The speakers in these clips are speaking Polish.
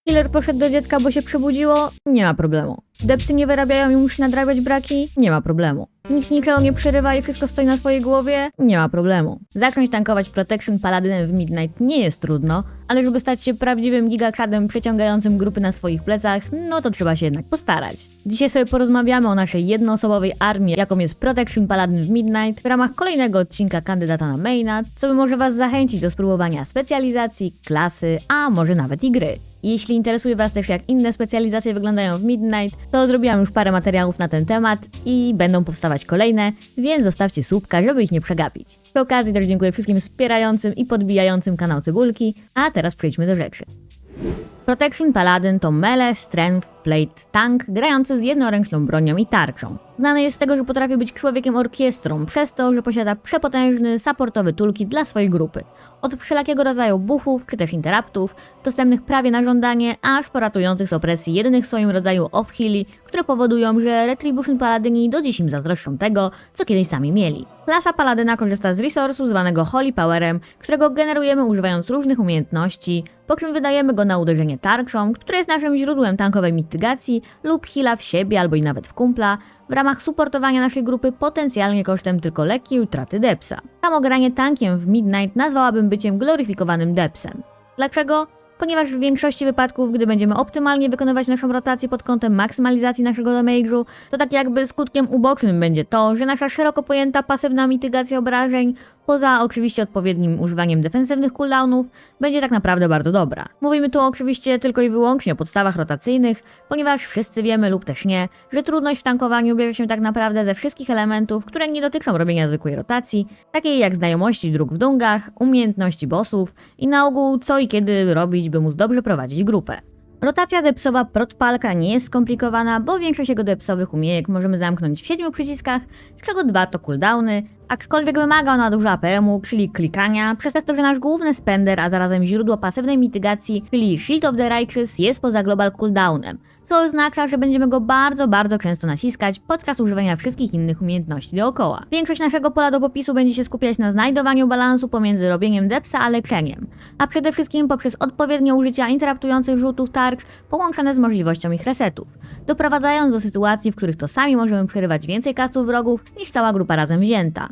Healer poszedł do dziecka, bo się przebudziło? Nie ma problemu. Depsy nie wyrabiają i musi nadrabiać braki? Nie ma problemu. Nikt niczego nie przerywa i wszystko stoi na twojej głowie? Nie ma problemu. Zacząć tankować Protection Paladynem w Midnight nie jest trudno, ale żeby stać się prawdziwym gigakradem przeciągającym grupy na swoich plecach, no to trzeba się jednak postarać. Dzisiaj sobie porozmawiamy o naszej jednoosobowej armii, jaką jest Protection Paladin w Midnight, w ramach kolejnego odcinka kandydata na maina, co może was zachęcić do spróbowania specjalizacji, klasy, a może nawet i gry. Jeśli interesuje was też, jak inne specjalizacje wyglądają w Midnight, to zrobiłam już parę materiałów na ten temat i będą powstawać kolejne, więc zostawcie słupka, żeby ich nie przegapić. Przy okazji też dziękuję wszystkim wspierającym i podbijającym kanał Cebulki, a teraz przejdźmy do rzeczy. Protection Paladin to melee, strength, plate, tank grający z jednoręczną bronią i tarczą. Znany jest z tego, że potrafi być człowiekiem orkiestrą, przez to, że posiada przepotężny, supportowy toolkit dla swojej grupy. Od wszelakiego rodzaju buffów, czy też interruptów, dostępnych prawie na żądanie, aż po ratujących z opresji jedynych w swoim rodzaju off-heali, które powodują, że Retribution Paladyni do dziś im zazdroszczą tego, co kiedyś sami mieli. Klasa Paladyna korzysta z resursu zwanego Holy Powerem, którego generujemy używając różnych umiejętności, po czym wydajemy go na uderzenie tarczą, które jest naszym źródłem tankowej mitygacji lub heala w siebie albo i nawet w kumpla, w ramach supportowania naszej grupy potencjalnie kosztem tylko lekkiej utraty depsa. Samo granie tankiem w Midnight nazwałabym byciem gloryfikowanym depsem. Dlaczego? Ponieważ w większości wypadków, gdy będziemy optymalnie wykonywać naszą rotację pod kątem maksymalizacji naszego damage'u, to tak jakby skutkiem ubocznym będzie to, że nasza szeroko pojęta pasywna mitygacja obrażeń, poza oczywiście odpowiednim używaniem defensywnych cooldownów, będzie tak naprawdę bardzo dobra. Mówimy tu oczywiście tylko i wyłącznie o podstawach rotacyjnych, ponieważ wszyscy wiemy lub też nie, że trudność w tankowaniu bierze się tak naprawdę ze wszystkich elementów, które nie dotyczą robienia zwykłej rotacji, takiej jak znajomości dróg w dungach, umiejętności bossów i na ogół co i kiedy robić, by móc dobrze prowadzić grupę. Rotacja depsowa protpalka nie jest skomplikowana, bo większość jego depsowych umiejek możemy zamknąć w 7 przyciskach, z czego 2 to cooldowny, aczkolwiek wymaga ona dużo APM-u, czyli klikania, przez to, że nasz główny spender, a zarazem źródło pasywnej mitygacji, czyli Shield of the Righteous, jest poza global cooldownem, co oznacza, że będziemy go bardzo często naciskać podczas używania wszystkich innych umiejętności dookoła. Większość naszego pola do popisu będzie się skupiać na znajdowaniu balansu pomiędzy robieniem depsa a leczeniem, a przede wszystkim poprzez odpowiednie użycia interruptujących rzutów tarcz połączone z możliwością ich resetów, doprowadzając do sytuacji, w których to sami możemy przerywać więcej castów wrogów niż cała grupa razem wzięta.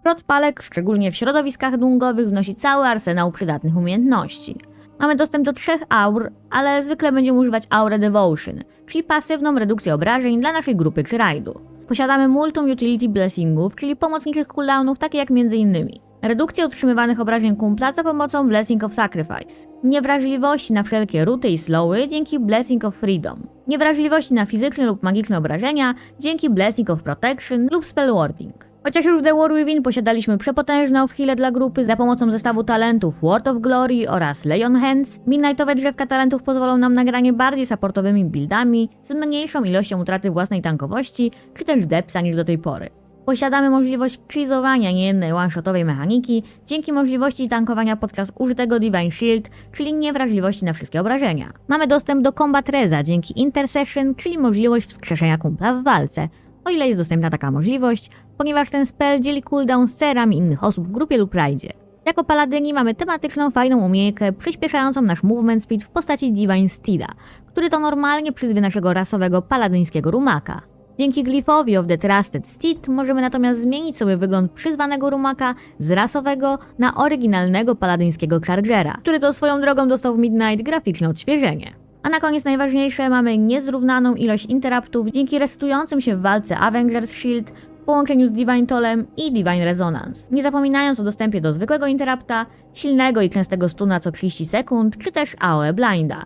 Protpalek, szczególnie w środowiskach dungowych, wnosi cały arsenał przydatnych umiejętności. Mamy dostęp do 3 aur, ale zwykle będziemy używać aurę Devotion, czyli pasywną redukcję obrażeń dla naszej grupy czy rajdu. Posiadamy multum utility blessingów, czyli pomocniczych cooldownów, takie jak m.in. redukcja utrzymywanych obrażeń kumpla za pomocą Blessing of Sacrifice, niewrażliwości na wszelkie ruty i slowy dzięki Blessing of Freedom, niewrażliwości na fizyczne lub magiczne obrażenia dzięki Blessing of Protection lub Spell Warding. Chociaż już w The War Within posiadaliśmy przepotężne off-heale dla grupy za pomocą zestawu talentów Word of Glory oraz Lay on Hands, Midnightowe drzewka talentów pozwolą nam na granie bardziej supportowymi buildami z mniejszą ilością utraty własnej tankowości, czy też depsa niż do tej pory. Posiadamy możliwość krizowania niejednej one-shotowej mechaniki dzięki możliwości tankowania podczas użytego Divine Shield, czyli niewrażliwości na wszystkie obrażenia. Mamy dostęp do Combat Reza dzięki Intercession, czyli możliwość wskrzeszenia kumpla w walce, o ile jest dostępna taka możliwość, ponieważ ten spell dzieli cooldown z cerami innych osób w grupie lub rajdzie. Jako paladyni mamy tematyczną, fajną umiejętkę przyspieszającą nasz movement speed w postaci Divine Steeda, który to normalnie przyzwie naszego rasowego paladyńskiego rumaka. Dzięki glyphowi of the Trusted Steed możemy natomiast zmienić sobie wygląd przyzwanego rumaka z rasowego na oryginalnego paladyńskiego chargera, który to swoją drogą dostał w Midnight graficzne odświeżenie. A na koniec najważniejsze, mamy niezrównaną ilość interruptów dzięki resetującym się w walce Avengers Shield w połączeniu z Divine Tollem i Divine Resonance, nie zapominając o dostępie do zwykłego interrupta, silnego i częstego stuna co 30 sekund, czy też AoE Blinda.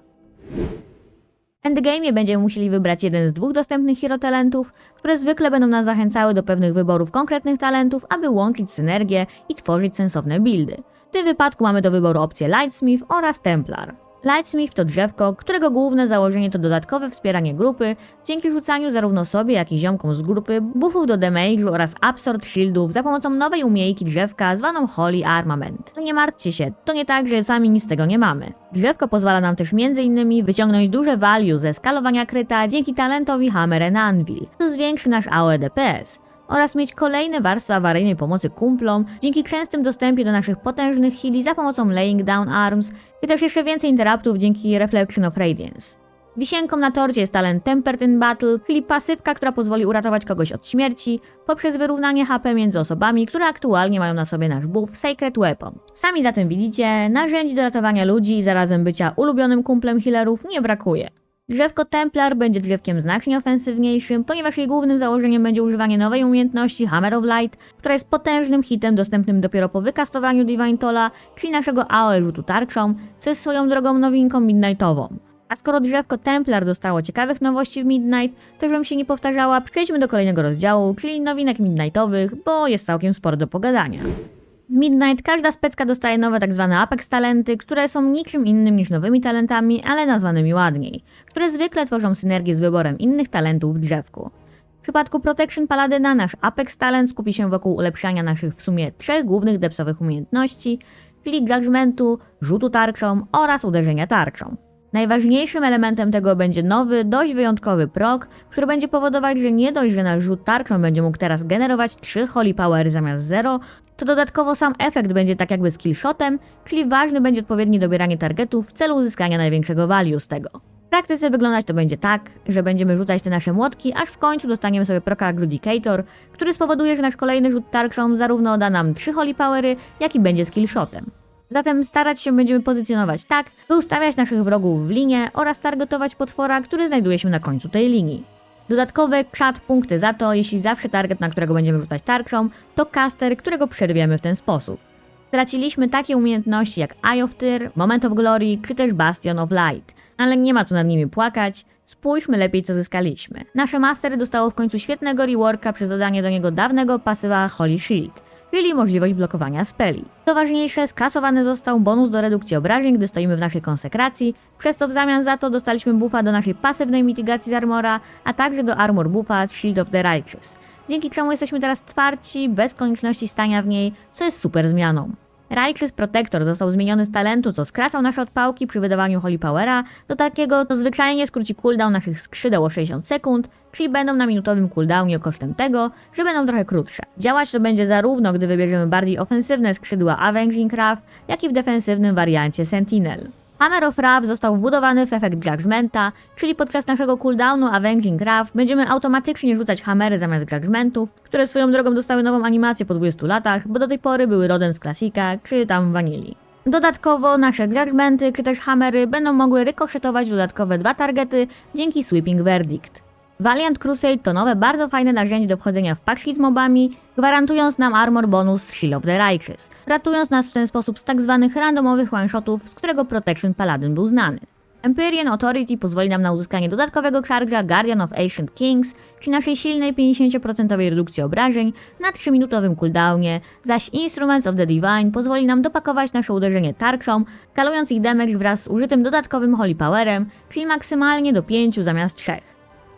W endgame'ie będziemy musieli wybrać jeden z 2 dostępnych hero talentów, które zwykle będą nas zachęcały do pewnych wyborów konkretnych talentów, aby łączyć synergię i tworzyć sensowne buildy. W tym wypadku mamy do wyboru opcje Lightsmith oraz Templar. Lightsmith to drzewko, którego główne założenie to dodatkowe wspieranie grupy dzięki rzucaniu zarówno sobie, jak i ziomkom z grupy buffów do damage'u oraz absorb shieldów za pomocą nowej umiejętności drzewka zwaną Holy Armament. No nie martwcie się, to nie tak, że sami nic z tego nie mamy. Drzewko pozwala nam też m.in. wyciągnąć duże value ze skalowania kryta dzięki talentowi Hammer and Anvil, co zwiększy nasz AoE DPS oraz mieć kolejne warstwy awaryjnej pomocy kumplom dzięki częstym dostępie do naszych potężnych heali za pomocą Laying Down Arms i też jeszcze więcej interruptów dzięki Reflection of Radiance. Wisienką na torcie jest talent Tempered in Battle, czyli pasywka, która pozwoli uratować kogoś od śmierci poprzez wyrównanie HP między osobami, które aktualnie mają na sobie nasz buff Sacred Weapon. Sami zatem widzicie, narzędzi do ratowania ludzi i zarazem bycia ulubionym kumplem healerów nie brakuje. Drzewko Templar będzie drzewkiem znacznie ofensywniejszym, ponieważ jej głównym założeniem będzie używanie nowej umiejętności Hammer of Light, która jest potężnym hitem dostępnym dopiero po wykastowaniu Divine Tolla, czyli naszego AoE rzutu tarczą, co jest swoją drogą nowinką midnightową. A skoro drzewko Templar dostało ciekawych nowości w Midnight, to żebym się nie powtarzała, przejdźmy do kolejnego rozdziału, czyli nowinek midnightowych, bo jest całkiem sporo do pogadania. W Midnight każda specka dostaje nowe tzw. Apex talenty, które są niczym innym niż nowymi talentami, ale nazwanymi ładniej, które zwykle tworzą synergię z wyborem innych talentów w drzewku. W przypadku Protection Paladyna nasz Apex talent skupi się wokół ulepszania naszych w sumie 3 głównych depsowych umiejętności, czyli judgmentu, rzutu tarczą oraz uderzenia tarczą. Najważniejszym elementem tego będzie nowy, dość wyjątkowy proc, który będzie powodować, że nie dość, że nasz rzut tarczą będzie mógł teraz generować 3 Holy Power zamiast 0, to dodatkowo sam efekt będzie tak jakby skillshotem, czyli ważny będzie odpowiednie dobieranie targetów w celu uzyskania największego value z tego. W praktyce wyglądać to będzie tak, że będziemy rzucać te nasze młotki, aż w końcu dostaniemy sobie proca Agludicator, który spowoduje, że nasz kolejny rzut tarczą zarówno da nam 3 Holy Powery, jak i będzie skillshotem. Zatem starać się będziemy pozycjonować tak, by ustawiać naszych wrogów w linie oraz targetować potwora, który znajduje się na końcu tej linii. Dodatkowe cut punkty za to, jeśli zawsze target, na którego będziemy rzucać tarczą, to caster, którego przerwiemy w ten sposób. Straciliśmy takie umiejętności jak Eye of Tyr, Moment of Glory czy też Bastion of Light, ale nie ma co nad nimi płakać, spójrzmy lepiej co zyskaliśmy. Nasze mastery dostało w końcu świetnego reworka przez dodanie do niego dawnego pasywa Holy Shield, czyli możliwość blokowania speli. Co ważniejsze, skasowany został bonus do redukcji obrażeń, gdy stoimy w naszej konsekracji, przez co w zamian za to dostaliśmy buffa do naszej pasywnej mitygacji z armora, a także do armor buffa z Shield of the Righteous, dzięki czemu jesteśmy teraz twardsi, bez konieczności stania w niej, co jest super zmianą. Righteous Protector został zmieniony z talentu, co skracał nasze odpałki przy wydawaniu Holy Powera, do takiego, co zwyczajnie skróci cooldown naszych skrzydeł o 60 sekund, czyli będą na minutowym cooldownie kosztem tego, że będą trochę krótsze. Działać to będzie zarówno, gdy wybierzemy bardziej ofensywne skrzydła Avenging Wrath, jak i w defensywnym wariancie Sentinel. Hammer of Wrath został wbudowany w efekt Judgmenta, czyli podczas naszego cooldownu Avenging Wrath będziemy automatycznie rzucać hammery zamiast Judgmentów, które swoją drogą dostały nową animację po 20 latach, bo do tej pory były rodem z klasika, czy tam wanili. Dodatkowo nasze Judgmenty, czy też hammery będą mogły rykoszetować dodatkowe 2 targety dzięki Sweeping Verdict. Valiant Crusade to nowe, bardzo fajne narzędzie do wchodzenia w patchy z mobami, gwarantując nam armor bonus z Shield of the Righteous, ratując nas w ten sposób z tak zwanych randomowych one-shotów, z którego Protection Paladin był znany. Empyrean Authority pozwoli nam na uzyskanie dodatkowego charge'a Guardian of Ancient Kings, czyli naszej silnej 50% redukcji obrażeń na 3-minutowym cooldownie, zaś Instruments of the Divine pozwoli nam dopakować nasze uderzenie tarczą, skalując ich damage wraz z użytym dodatkowym Holy Powerem, czyli maksymalnie do 5 zamiast 3.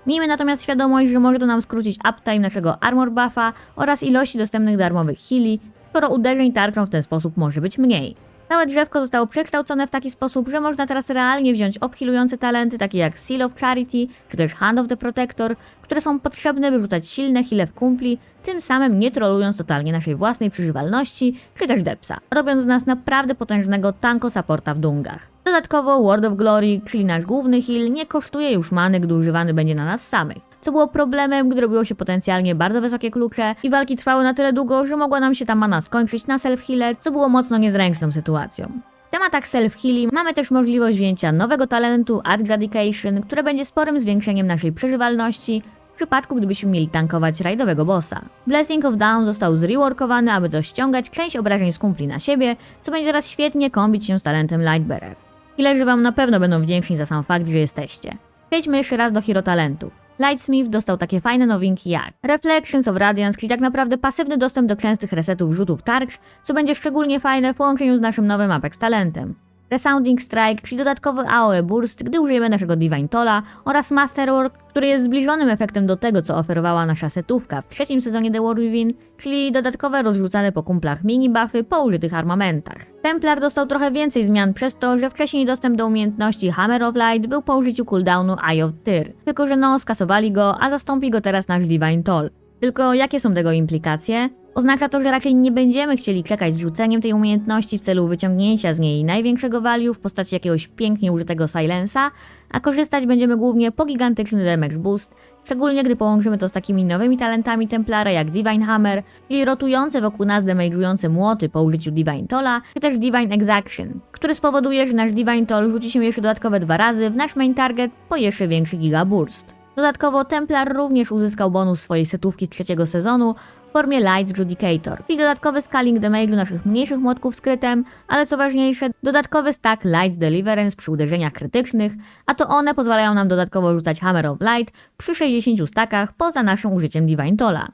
Miejmy natomiast świadomość, że może to nam skrócić uptime naszego armor buffa oraz ilości dostępnych darmowych heali, skoro uderzeń tarczą w ten sposób może być mniej. Całe drzewko zostało przekształcone w taki sposób, że można teraz realnie wziąć off-healujące talenty takie jak Seal of Charity czy też Hand of the Protector, które są potrzebne, by rzucać silne heale w kumpli, tym samym nie trolując totalnie naszej własnej przeżywalności czy też depsa, robiąc z nas naprawdę potężnego tanko-supporta w dungach. Dodatkowo Word of Glory, czyli nasz główny heal, nie kosztuje już many, gdy używany będzie na nas samych, co było problemem, gdy robiło się potencjalnie bardzo wysokie klucze i walki trwały na tyle długo, że mogła nam się ta mana skończyć na self-healer, co było mocno niezręczną sytuacją. W tematach self-heali mamy też możliwość wzięcia nowego talentu Eradication, które będzie sporym zwiększeniem naszej przeżywalności w przypadku, gdybyśmy mieli tankować rajdowego bossa. Blessing of Down został zreworkowany, aby to ściągać część obrażeń z kumpli na siebie, co będzie teraz świetnie kombić się z talentem Lightbearer. Healerzy wam na pewno będą wdzięczni za sam fakt, że jesteście. Przejdźmy jeszcze raz do hero talentu. Lightsmith dostał takie fajne nowinki jak Reflections of Radiance, czyli tak naprawdę pasywny dostęp do częstych resetów rzutów tarcz, co będzie szczególnie fajne w połączeniu z naszym nowym Apex talentem. Resounding Strike, czyli dodatkowy AoE Burst, gdy użyjemy naszego Divine Tolla, oraz Masterwork, który jest zbliżonym efektem do tego, co oferowała nasza setówka w 3. sezonie The War Within, czyli dodatkowe rozrzucane po kumplach mini-buffy po użytych armamentach. Templar dostał trochę więcej zmian przez to, że wcześniej dostęp do umiejętności Hammer of Light był po użyciu cooldownu Eye of Tyr, tylko że skasowali go, a zastąpi go teraz nasz Divine Toll. Tylko jakie są tego implikacje? Oznacza to, że raczej nie będziemy chcieli czekać z rzuceniem tej umiejętności w celu wyciągnięcia z niej największego value w postaci jakiegoś pięknie użytego silensa, a korzystać będziemy głównie po gigantyczny damage boost, szczególnie gdy połączymy to z takimi nowymi talentami Templara jak Divine Hammer, czyli rotujące wokół nas damage'ujące młoty po użyciu Divine Tolla, czy też Divine Exaction, który spowoduje, że nasz Divine Toll rzuci się jeszcze dodatkowe 2 razy w nasz main target po jeszcze większy giga burst. Dodatkowo Templar również uzyskał bonus swojej setówki z 3. sezonu w formie Lights Judicator, czyli dodatkowy scaling damage'u naszych mniejszych młotków z krytem, ale co ważniejsze, dodatkowy stack Lights Deliverance przy uderzeniach krytycznych, a to one pozwalają nam dodatkowo rzucać Hammer of Light przy 60 stackach poza naszym użyciem Divine Tolla.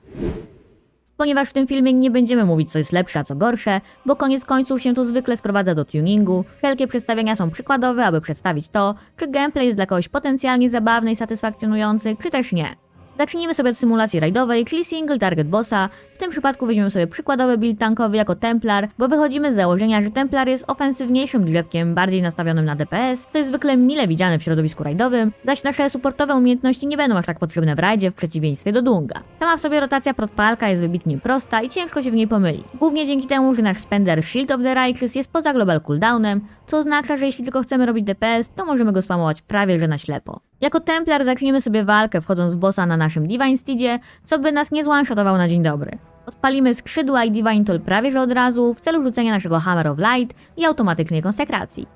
Ponieważ w tym filmie nie będziemy mówić co jest lepsze, a co gorsze, bo koniec końców się to zwykle sprowadza do tuningu, wszelkie przedstawienia są przykładowe, aby przedstawić to, czy gameplay jest dla kogoś potencjalnie zabawny i satysfakcjonujący, czy też nie. Zacznijmy sobie od symulacji rajdowej, czyli single target bossa. W tym przypadku weźmiemy sobie przykładowy build tankowy jako Templar, bo wychodzimy z założenia, że Templar jest ofensywniejszym drzewkiem, bardziej nastawionym na DPS, co jest zwykle mile widziane w środowisku rajdowym, zaś nasze supportowe umiejętności nie będą aż tak potrzebne w rajdzie w przeciwieństwie do Dunga. Sama w sobie rotacja protpalka jest wybitnie prosta i ciężko się w niej pomylić. Głównie dzięki temu, że nasz spender Shield of the Righteous jest poza global cooldownem, co oznacza, że jeśli tylko chcemy robić DPS, to możemy go spamować prawie że na ślepo. Jako Templar zaczniemy sobie walkę wchodząc w bossa na naszym Divine Steedzie, co by nas nie zwanshotował na dzień dobry. Odpalimy skrzydła i Divine Toll prawie że od razu w celu rzucenia naszego Hammer of Light i automatycznej konsekracji.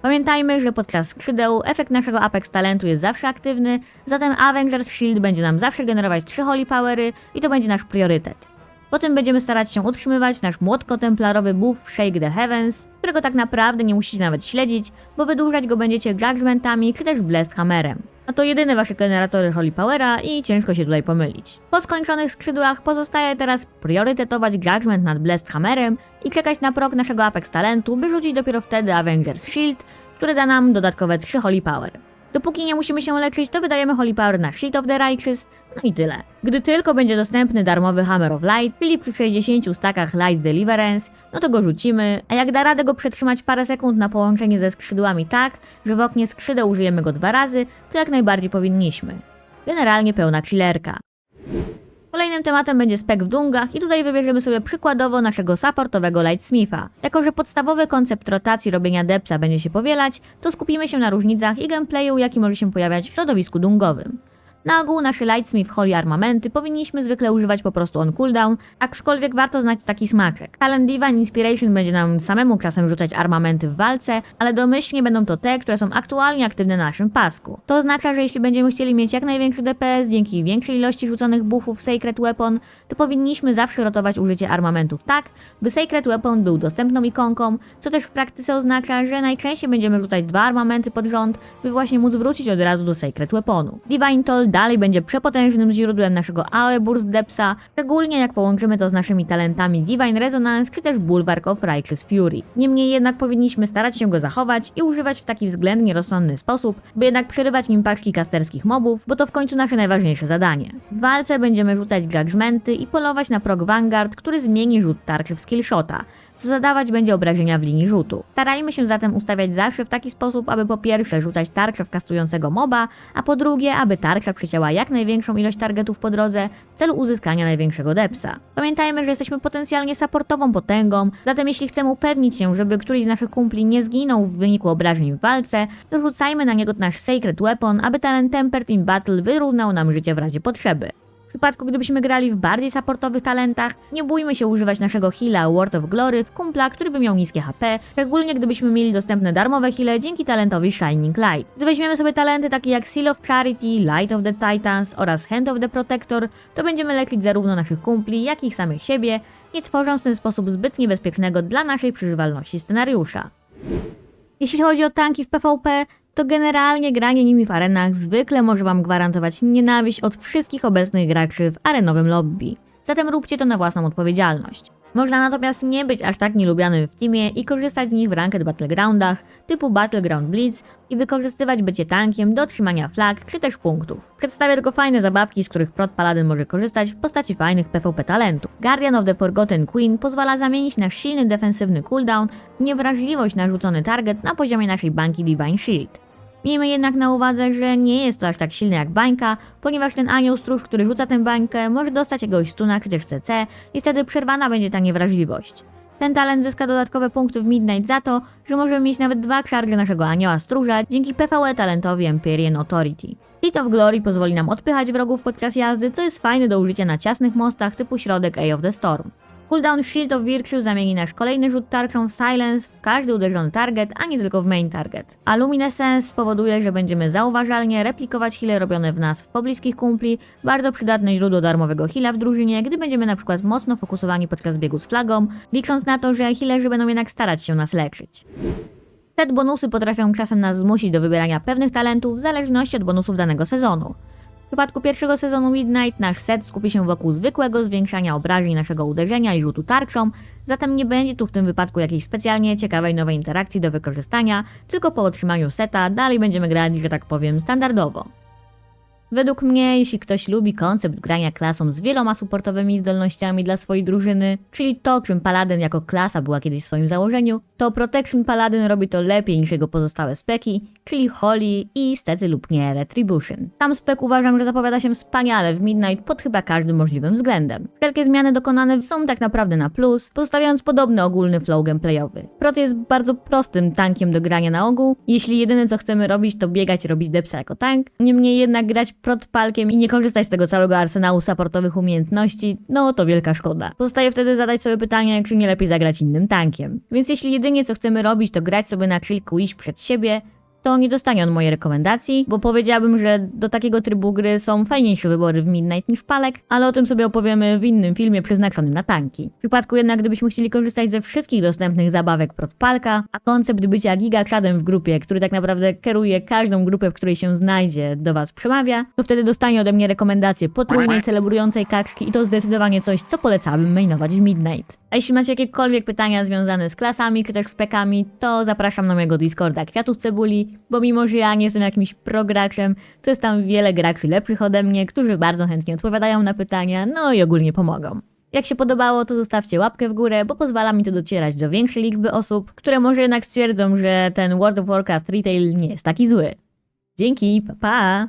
Pamiętajmy, że podczas skrzydeł efekt naszego Apex talentu jest zawsze aktywny, zatem Avengers Shield będzie nam zawsze generować 3 Holy Powery i to będzie nasz priorytet. Potem będziemy starać się utrzymywać nasz młotko-templarowy buff Shake the Heavens, którego tak naprawdę nie musicie nawet śledzić, bo wydłużać go będziecie Judgmentami czy też Blessed Hammerem. A to jedyne wasze generatory Holy Powera i ciężko się tutaj pomylić. Po skończonych skrzydłach pozostaje teraz priorytetować Judgment nad Blessed Hammerem i czekać na proc naszego Apex talentu, by rzucić dopiero wtedy Avengers Shield, który da nam dodatkowe 3 Holy Power. Dopóki nie musimy się leczyć, to wydajemy Holy Power na Shield of the Righteous, no i tyle. Gdy tylko będzie dostępny darmowy Hammer of Light, czyli przy 60 stackach Lights Deliverance, no to go rzucimy, a jak da radę go przetrzymać parę sekund na połączenie ze skrzydłami tak, że w oknie skrzydeł użyjemy go 2 razy, to jak najbardziej powinniśmy. Generalnie pełna chillerka. Kolejnym tematem będzie spec w dungach i tutaj wybierzemy sobie przykładowo naszego supportowego Lightsmitha. Jako że podstawowy koncept rotacji robienia depsa będzie się powielać, to skupimy się na różnicach i gameplayu, jaki może się pojawiać w środowisku dungowym. Na ogół nasze Lightsmith Holy armamenty powinniśmy zwykle używać po prostu on cooldown, aczkolwiek warto znać taki smaczek. Talent Divine Inspiration będzie nam samemu czasem rzucać armamenty w walce, ale domyślnie będą to te, które są aktualnie aktywne na naszym pasku. To oznacza, że jeśli będziemy chcieli mieć jak największy DPS dzięki większej ilości rzuconych buffów Sacred Weapon, to powinniśmy zawsze rotować użycie armamentów tak, by Sacred Weapon był dostępną ikonką, co też w praktyce oznacza, że najczęściej będziemy rzucać 2 armamenty pod rząd, by właśnie móc wrócić od razu do Sacred Weaponu. Divine Toll dalej będzie przepotężnym źródłem naszego AoE Burst Depsa, szczególnie jak połączymy to z naszymi talentami Divine Resonance czy też Bulwark of Righteous Fury. Niemniej jednak powinniśmy starać się go zachować i używać w taki względnie rozsądny sposób, by jednak przerywać nim paczki casterskich mobów, bo to w końcu nasze najważniejsze zadanie. W walce będziemy rzucać judgmenty i polować na proc Vanguard, który zmieni rzut tarczy w skillshota, co zadawać będzie obrażenia w linii rzutu. Starajmy się zatem ustawiać zawsze w taki sposób, aby po pierwsze rzucać tarczę w kastującego moba, a po drugie, aby tarcza przycięła jak największą ilość targetów po drodze w celu uzyskania największego depsa. Pamiętajmy, że jesteśmy potencjalnie supportową potęgą, zatem jeśli chcemy upewnić się, żeby któryś z naszych kumpli nie zginął w wyniku obrażeń w walce, to rzucajmy na niego nasz Sacred Weapon, aby talent Tempered in Battle wyrównał nam życie w razie potrzeby. W przypadku gdybyśmy grali w bardziej supportowych talentach, nie bójmy się używać naszego heala Word of Glory w kumpla, który by miał niskie HP, szczególnie gdybyśmy mieli dostępne darmowe heale dzięki talentowi Shining Light. Gdy weźmiemy sobie talenty takie jak Seal of Charity, Light of the Titans oraz Hand of the Protector, to będziemy leczyć zarówno naszych kumpli, jak i samych siebie, nie tworząc w ten sposób zbyt niebezpiecznego dla naszej przeżywalności scenariusza. Jeśli chodzi o tanki w PvP, to generalnie granie nimi w arenach zwykle może wam gwarantować nienawiść od wszystkich obecnych graczy w arenowym lobby. Zatem róbcie to na własną odpowiedzialność. Można natomiast nie być aż tak nielubianym w teamie i korzystać z nich w ranked battlegroundach typu Battleground Blitz i wykorzystywać bycie tankiem do trzymania flag czy też punktów. Przedstawię tylko fajne zabawki, z których prot paladyn może korzystać w postaci fajnych PvP talentów. Guardian of the Forgotten Queen pozwala zamienić nasz silny defensywny cooldown w niewrażliwość na rzucony target na poziomie naszej banki Divine Shield. Miejmy jednak na uwadze, że nie jest to aż tak silne jak bańka, ponieważ ten anioł stróż, który rzuca tę bańkę, może dostać jakiegoś stuna czy też CC i wtedy przerwana będzie ta niewrażliwość. Ten talent zyska dodatkowe punkty w Midnight za to, że możemy mieć nawet 2 charge naszego anioła stróża dzięki PvE talentowi Empyrean Authority. Seat of Glory pozwoli nam odpychać wrogów podczas jazdy, co jest fajne do użycia na ciasnych mostach typu środek Eye of the Storm. Cooldown Shield of Virtue zamieni nasz kolejny rzut tarczą w Silence w każdy uderzony target, a nie tylko w main target. A Luminescence spowoduje, że będziemy zauważalnie replikować heale robione w nas w pobliskich kumpli, bardzo przydatne źródło darmowego heala w drużynie, gdy będziemy na przykład mocno fokusowani podczas biegu z flagą, licząc na to, że healerzy będą jednak starać się nas leczyć. Set bonusy potrafią czasem nas zmusić do wybierania pewnych talentów w zależności od bonusów danego sezonu. W przypadku pierwszego sezonu Midnight nasz set skupi się wokół zwykłego zwiększania obrażeń naszego uderzenia i rzutu tarczą, zatem nie będzie tu w tym wypadku jakiejś specjalnie ciekawej nowej interakcji do wykorzystania, tylko po otrzymaniu seta dalej będziemy grać, że tak powiem, standardowo. Według mnie, jeśli ktoś lubi koncept grania klasą z wieloma supportowymi zdolnościami dla swojej drużyny, czyli to, czym Paladyn jako klasa była kiedyś w swoim założeniu, to Protection Paladyn robi to lepiej niż jego pozostałe speki, czyli Holy i stety lub nie Retribution. Sam spek uważam, że zapowiada się wspaniale w Midnight pod chyba każdym możliwym względem. Wszelkie zmiany dokonane są tak naprawdę na plus, pozostawiając podobny ogólny flow gameplayowy. Prot jest bardzo prostym tankiem do grania na ogół, jeśli jedyne co chcemy robić to biegać i robić depsa jako tank, niemniej jednak grać prot palkiem i nie korzystać z tego całego arsenału supportowych umiejętności, no to wielka szkoda. Pozostaje wtedy zadać sobie pytanie, czy nie lepiej zagrać innym tankiem. Więc jeśli jedynie co chcemy robić to grać sobie na chwilkę iść przed siebie, to nie dostanie on mojej rekomendacji, bo powiedziałabym, że do takiego trybu gry są fajniejsze wybory w Midnight niż palek, ale o tym sobie opowiemy w innym filmie przeznaczonym na tanki. W przypadku jednak, gdybyśmy chcieli korzystać ze wszystkich dostępnych zabawek prot palka, a koncept bycia gigakradem w grupie, który tak naprawdę kieruje każdą grupę, w której się znajdzie, do was przemawia, to wtedy dostanie ode mnie rekomendację potrójnej, celebrującej kaczki i to zdecydowanie coś, co polecałabym mainować w Midnight. A jeśli macie jakiekolwiek pytania związane z klasami czy też spekami, to zapraszam na mojego Discorda Kwiatów Cebuli, bo mimo, że ja nie jestem jakimś prograczem, to jest tam wiele graczy lepszych ode mnie, którzy bardzo chętnie odpowiadają na pytania, no i ogólnie pomogą. Jak się podobało, to zostawcie łapkę w górę, bo pozwala mi to docierać do większej liczby osób, które może jednak stwierdzą, że ten World of Warcraft Retail nie jest taki zły. Dzięki, pa pa!